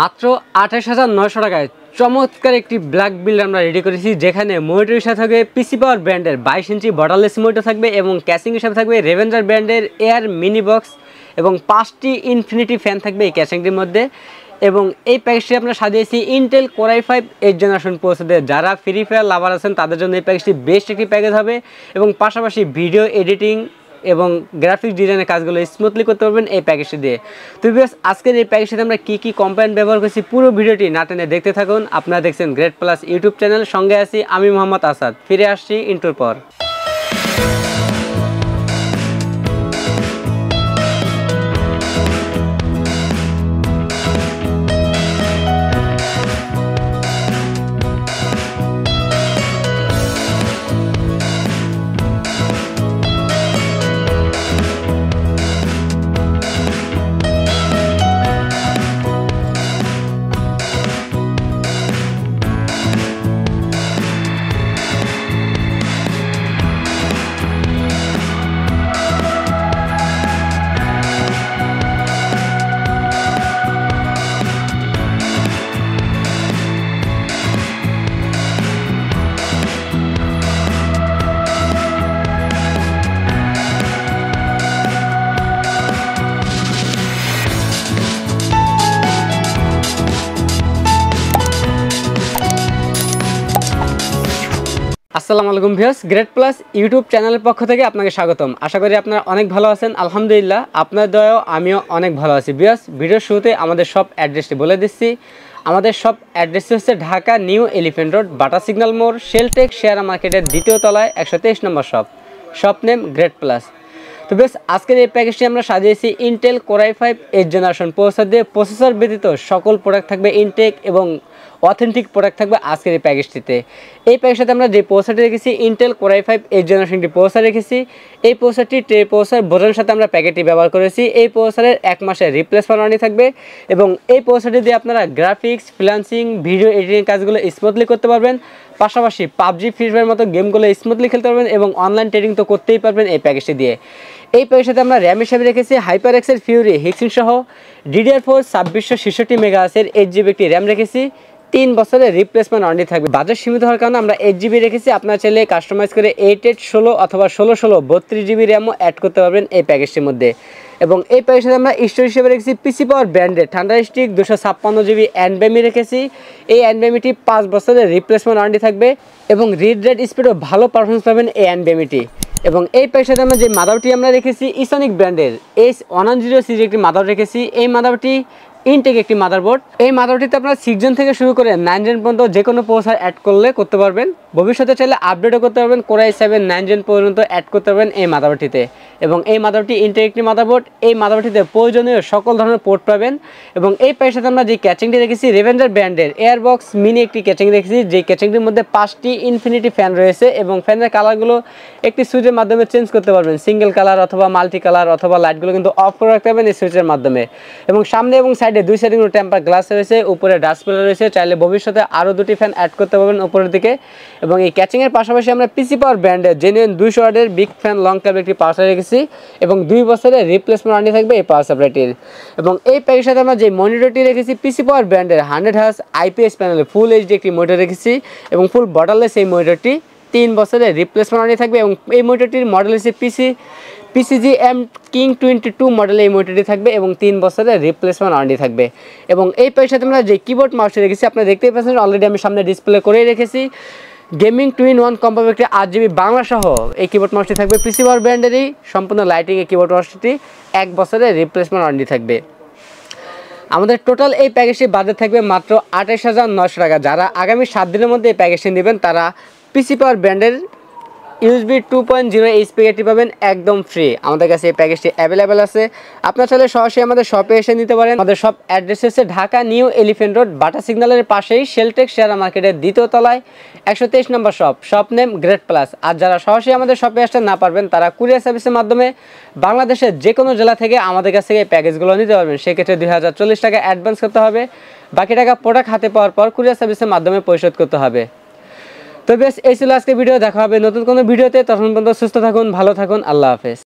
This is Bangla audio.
মাত্র ২৮,৯০০ টাকায় চমৎকার একটি ব্ল্যাক বিল্ড আমরা রেডি করেছি, যেখানে মনিটরের সাথে থাকবে পিসি পাওয়ার ব্র্যান্ডের 22 ইঞ্চি বর্ডারলেস মনিটর থাকবে এবং ক্যাচিং হিসাবে থাকবে রেভেঞ্জার ব্র্যান্ডের এয়ার মিনি বক্স এবং 5টি ইনফিনিটি ফ্যান থাকবে এই ক্যাচিংটির মধ্যে। এবং এই প্যাকেজটি আমরা সাজিয়েছি Intel core i5 8th generation processor. যারা ফ্রি ফায়ার লাভার আছেন তাদের জন্য এই প্যাকেজটি বেস্ট একটি প্যাকেজ হবে এবং পাশাপাশি ভিডিও এডিটিং এবং গ্রাফিক্স ডিজাইনের কাজগুলো স্মুথলি করতে পারবেন এই প্যাকেজটি দিয়ে। তো ভিউয়ার্স, আজকের এই প্যাকেজটিতে আমরা কী কম্পোনেন্ট ব্যবহার করছি পুরো ভিডিওটি না টেনে দেখতে থাকুন। আপনারা দেখছেন গ্রেট প্লাস ইউটিউব চ্যানেল, সঙ্গে আছি আমি মোহাম্মদ আসাদ। ফিরে আসছি ইন্ট্রোর পর। আসসালামু আলাইকুম ভিউয়ার্স, গ্রেট প্লাস ইউটিউব চ্যানেলের পক্ষ থেকে আপনাকে স্বাগতম। আশা করি আপনারা অনেক ভালো আছেন। আলহামদুলিল্লাহ, আপনার দয়াও আমিও অনেক ভালো আছি। ভিউয়ার্স, ভিডিওর শুরুতে আমাদের সব অ্যাড্রেসটি বলে দিচ্ছি। আমাদের সব অ্যাড্রেসটি হচ্ছে ঢাকা নিউ এলিফ্যান্ট রোড, বাটা সিগন্যাল মোড়, শেলটেক শেয়ার মার্কেটের 2য় তলায় 123 নম্বর শপ নেম গ্রেট প্লাস। তো বেশ, আজকের এই প্যাকেজটি আমরা সাজিয়েছি Intel core i5 8th generation processor দিয়ে। প্রসেসর ব্যতীত সকল প্রোডাক্ট থাকবে ইনটেক এবং অথেন্টিক প্রোডাক্ট থাকবে আজকের এই প্যাকেজটিতে। এই প্যাকেজটাতে আমরা যে প্রসেসরটি রেখেছি Intel core i5 8th জেনারেশনটি processor রেখেছি। এই প্রসেসরটি ট্রে প্রসেসর বোর্ডের সাথে আমরা প্যাকেটটি ব্যবহার করেছি। এই প্রসেসরের 1 মাসের রিপ্লেসমেন্ট ওয়ারেন্টি থাকবে এবং এই প্রসেসরটি দিয়ে আপনারা গ্রাফিক্স, ফ্রিল্যান্সিং, ভিডিও এডিটিং কাজগুলো স্মুথলি করতে পারবেন। পাশাপাশি পাবজি, ফ্রি ফায়ার মতো গেমগুলো স্মুথলি খেলতে পারবেন এবং অনলাইন ট্রেডিং তো করতেই পারবেন এই প্যাকেজটি দিয়ে। এই প্যাকেজটাতে আমরা র্যাম হিসাবে রেখেছি হাইপার এক্সেল ফিউরি হিক্সিন সহ DDR4 2666 মেগাহার্জের 8GB একটি র্যাম রেখেছি। 3 বছরের রিপ্লেসমেন্ট ওয়ারেন্টি থাকবে। বাজেট সীমিত হওয়ার কারণে আমরা 8GB রেখেছি। আপনারা চাইলে কাস্টমাইজ করে 8816 অথবা 1616 32GB র্যামও অ্যাড করতে পারবেন এই প্যাকেজটির মধ্যে। এবং এই প্যাকেজটাতে আমরা স্টোরেজ হিসেবে রেখেছি পিসি পাওয়ার ব্র্যান্ডের থান্ডারস্টিক 256GB NVMe রেখেছি। এই NVMeটি 5 বছরের রিপ্লেসমেন্ট ওয়ারেন্টি থাকবে এবং রিড রাইট স্পিডও ভালো পারফরমেন্স পাবেন এই NVMeটি। এবং এই প্যাকেজটাতে আমরা যে মাদারটি আমরা রেখেছি ইসনিক ব্র্যান্ডের S110 সিরিজের একটি মাদার রেখেছি। এই মাদারটি ইনটেক একটি মাদারবোর্ড। এই মাদারবোর্ডটিতে আপনারা 6 জেন থেকে শুরু করে 9 জেন পর্যন্ত যে কোনো প্রসেসর অ্যাড করতে পারবেন। ভবিষ্যতে চাইলে আপডেটও করতে পারবেন, কোর i7 9 জেন পর্যন্ত অ্যাড করতে পারবেন এই মাদারবোর্ডটিতে। এবং এই মাদারবোর্ডটি ইনটেক একটি মাদারবোর্ড। এই মাদারবোর্ডটিতে প্রয়োজনীয় সকল ধরনের পোর্ট পাবেন। এবং এই প্যাকেজটাতে আমরা যে ক্যাচিংটি রেখেছি রেভেঞ্জার ব্র্যান্ডের এয়ারবক্স মিনি একটি ক্যাচিং রেখেছি, যে ক্যাচিংটির মধ্যে 5টি ইনফিনিটি ফ্যান রয়েছে এবং ফ্যানের কালারগুলো একটি সুইচের মাধ্যমে চেঞ্জ করতে পারবেন। সিঙ্গেল কালার অথবা মাল্টি কালার অথবা লাইটগুলো কিন্তু অফ করে রাখতে পারবেন এই সুইচের মাধ্যমে। এবং সামনে এবং সাইডে 2 সাইডে টেম্পার গ্লাস রয়েছে, উপরে ডাস্টবিন রয়েছে। চাইলে ভবিষ্যতে আরও 2টি ফ্যান অ্যাড করতে পারবেন উপরের দিকে। এবং এই ক্যাচিংয়ের পাশাপাশি আমরা পিসি পাওয়ার ব্র্যান্ডের জেনুইন 200 ওয়াটের বিগ ফ্যান লং কেবল একটি পাওয়ার সাপ্লাই রেখেছি এবং 2 বছরের রিপ্লেসমেন্ট ওয়ারেন্টি থাকবে এই পাওয়ার সাপ্লাইটির। এবং এই প্যাকেজের সাথে আমরা যে মনিটরটি রেখেছি পিসি পাওয়ার ব্র্যান্ডের 100Hz IPS প্যানেলে ফুল এইচডি একটি মনিটর রেখেছি এবং ফুল বর্ডারলেস এই মনিটরটি 3 বছরের রিপ্লেসমেন্ট ওয়ারেন্টি থাকবে। এবং এই মনিটরটির মডেল হচ্ছে PCGM King 22 মডেলের এই মনিটরটি থাকবে এবং 3 বছরের রিপ্লেসমেন্ট ওয়ারেন্টি থাকবে। এবং এই প্যাকেজের সাথে আমরা যে কিবোর্ড মাউসটি রেখেছি আপনারা দেখতেই পাচ্ছেন, অলরেডি আমি সামনে ডিসপ্লে করেই রেখেছি। গেমিং 2-in-1 কম্বো একটি 8GB বাংলা সহ এই কিবোর্ড মাউসটি থাকবে পিসি পাওয়ার ব্র্যান্ডেরই সম্পূর্ণ লাইটিং এই কিবোর্ড মাউসটি 1 বছরের রিপ্লেসমেন্ট ওয়ারেন্টি থাকবে। আমাদের টোটাল এই প্যাকেজটি বাজেট থাকবে মাত্র 28,900 টাকা। যারা আগামী 7 দিনের মধ্যে এই প্যাকেজটি নেবেন তারা পিসি পাওয়ার ব্র্যান্ডের USB 2.0 এই স্পিকারটি পাবেন একদম ফ্রি। আমাদের কাছে এই প্যাকেজটি অ্যাভেলেবেল আছে। আপনারা চাইলে সরাসরি আমাদের শপে এসে নিতে পারেন। আমাদের শপ অ্যাড্রেস হচ্ছে ঢাকা নিউ এলিফ্যান্ট রোড, বাটা সিগন্যালের পাশেই শেলটেক শেয়ার মার্কেটের 2য় তলায় 123 নম্বর শপ নেম গ্রেট প্লাস। আর যারা সরাসরি আমাদের শপে আসতে না পারবেন তারা কুরিয়ার সার্ভিসের মাধ্যমে বাংলাদেশের যে কোনো জেলা থেকে আমাদের কাছ থেকে এই প্যাকেজগুলো নিতে পারবেন। সেক্ষেত্রে 2040 টাকা অ্যাডভান্স করতে হবে, বাকি টাকা প্রোডাক্ট হাতে পাওয়ার পর কুরিয়ার সার্ভিসের মাধ্যমে পরিশোধ করতে হবে। তো বেশ, এই ছিল আজকে ভিডিও। দেখা হবে নতুন কোনো ভিডিওতে। তখন পর্যন্ত সুস্থ থাকুন, ভালো থাকুন, আল্লাহ হাফেজ।